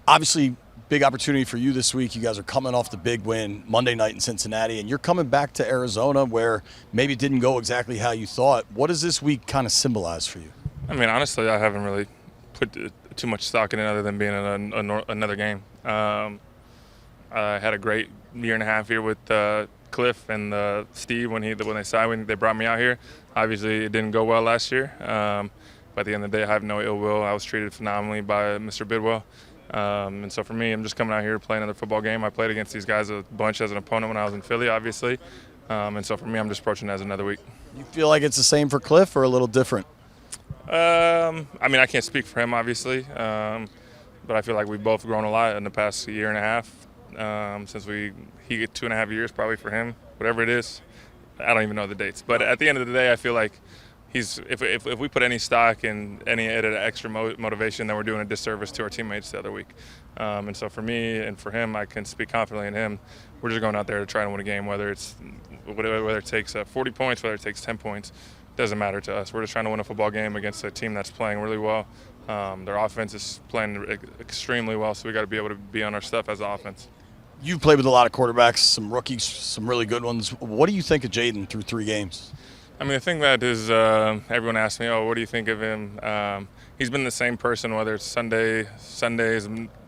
Obviously, big opportunity for you this week. You guys are coming off the big win Monday night in Cincinnati, and you're coming back to Arizona where maybe it didn't go exactly how you thought. What does this week kind of symbolize for you? I mean, honestly, I haven't really put too much stock in it other than being another game. I had a great year and a half here with Cliff and Steve when they signed when they brought me out here. Obviously, it didn't go well last year. But at the end of the day, I have no ill will. I was treated phenomenally by Mr. Bidwell. And so for me, I'm just coming out here to play another football game. I played against these guys a bunch as an opponent when I was in Philly, obviously. And so for me, I'm just approaching it as another week. You feel like it's the same for Cliff or a little different? I mean, I can't speak for him, obviously. But I feel like we've both grown a lot in the past year and a half since he get 2.5 years probably for him, whatever it is. I don't even know the dates. But at the end of the day, I feel like if we put any stock in any extra motivation, then we're doing a disservice to our teammates the other week. And so for me and for him, I can speak confidently in him. We're just going out there to try and win a game, whether it takes 40 points, whether it takes 10 points. Doesn't matter to us. We're just trying to win a football game against a team that's playing really well. Their offense is playing extremely well, so we got to be able to be on our stuff as an offense. You've played with a lot of quarterbacks, some rookies, some really good ones. What do you think of Jayden through 3 games? I mean, the thing that is, everyone asks me, what do you think of him? He's been the same person, whether it's Sundays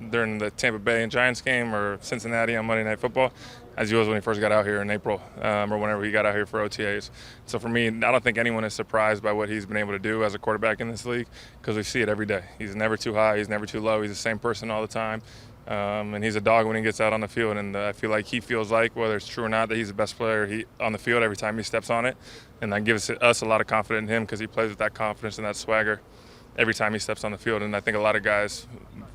during the Tampa Bay and Giants game or Cincinnati on Monday Night Football, as he was when he first got out here in April or whenever he got out here for OTAs. So for me, I don't think anyone is surprised by what he's been able to do as a quarterback in this league because we see it every day. He's never too high. He's never too low. He's the same person all the time. And he's a dog when he gets out on the field, and I feel like he feels like, whether it's true or not, that he's the best player on the field every time he steps on it, and that gives us a lot of confidence in him because he plays with that confidence and that swagger every time he steps on the field, and I think a lot of guys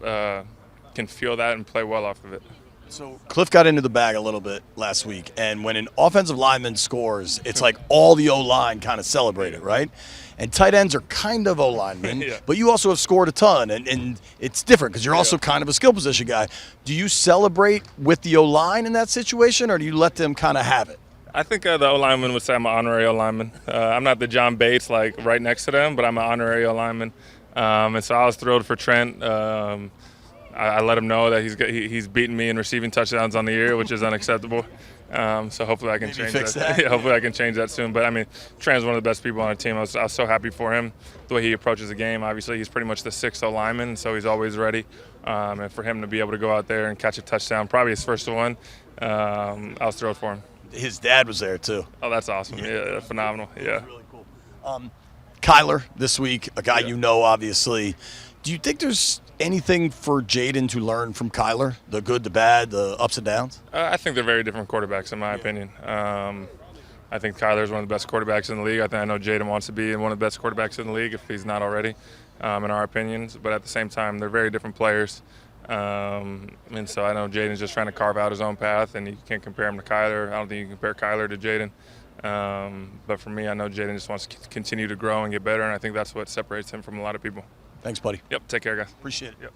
can feel that and play well off of it. So Cliff got into the bag a little bit last week, and when an offensive lineman scores, it's like all the O-line kind of celebrate it, right? And tight ends are kind of O-linemen, Yeah. but you also have scored a ton, and it's different because you're also kind of a skill position guy. Do you celebrate with the O-line in that situation, or do you let them kind of have it? I think the O-lineman would say I'm an honorary O-lineman. I'm not the John Bates, like, right next to them, but I'm an honorary O-lineman. And so I was thrilled for Trent. I let him know that he's beaten me in receiving touchdowns on the year, which is unacceptable. So hopefully I can change that. Yeah, hopefully I can change that soon. But I mean, Trent's one of the best people on our team. I was so happy for him, the way he approaches the game. Obviously, he's pretty much the 6th lineman, so he's always ready. And for him to be able to go out there and catch a touchdown, probably his first one, I was thrilled for him. His dad was there too. Oh, that's awesome. Yeah, phenomenal. Yeah. Really cool. Kyler this week, a guy you know, obviously. Do you think there's anything for Jayden to learn from Kyler? The good, the bad, the ups and downs? I think they're very different quarterbacks, in my opinion. I think Kyler is one of the best quarterbacks in the league. I know Jayden wants to be one of the best quarterbacks in the league if he's not already, in our opinions. But at the same time, they're very different players. And so I know Jayden's just trying to carve out his own path, and you can't compare him to Kyler. I don't think you can compare Kyler to Jayden. But for me, I know Jayden just wants to continue to grow and get better, and I think that's what separates him from a lot of people. Thanks, buddy. Yep, take care, guys. Appreciate it. Yep.